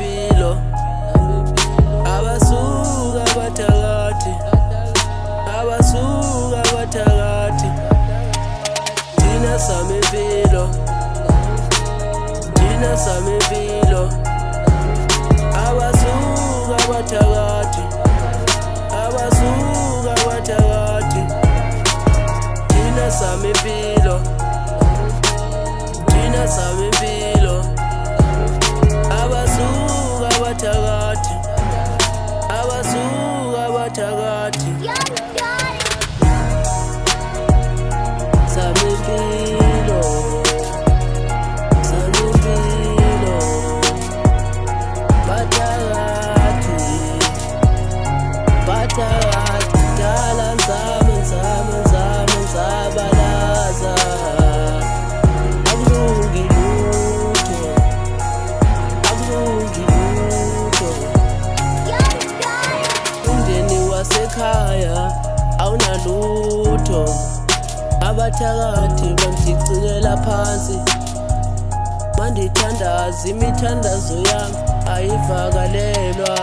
impilo, abasuka bathakathi, abasuka bathakathi. Thina sami impilo, thina sami impilo, abasuka bathakathi, abasuka bathakathi. Thina sami impilo, thina sami impilo, abasuka bathakathi, abasuka bathakathi. Sami impilo, sami impilo, bathakathi, bathakathi. Dala nzame nzame nzame nzabalaza, akulungi lutho, akulungi lutho. Umndeni wasekhaya awunalutho, abathakathi bangicikela phansi. Mandithandaza imithandazo yami ayivakalelwa,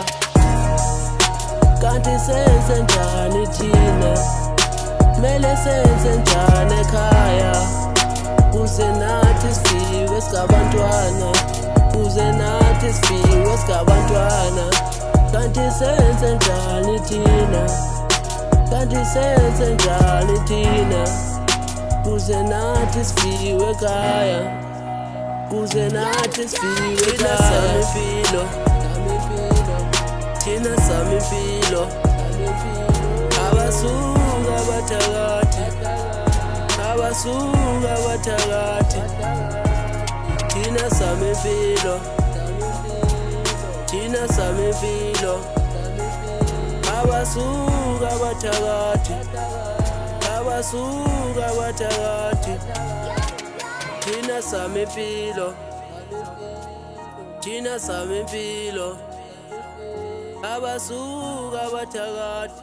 kanti senze njani thina? Mele senze njani ekhaya kuze nathi sifiwe singabantwana, kuze nathi sifiwe singabantwana? Kanti senze njani thina? Kanti senze njani thina kuze nathi sifiwe ekhaya, kuze nathi sifiwe ekhaya? Thina sami impilo, abasuka bathakathi, abasuka bathakathi. Thina sami impilo, thina sami impilo, abasuka bathakathi, abasuka bathakathi. Thina sami impilo, thina sami impilo, abasuka bathakathi,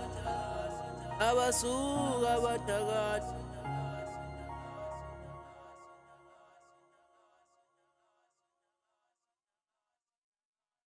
abasuka bathakathi.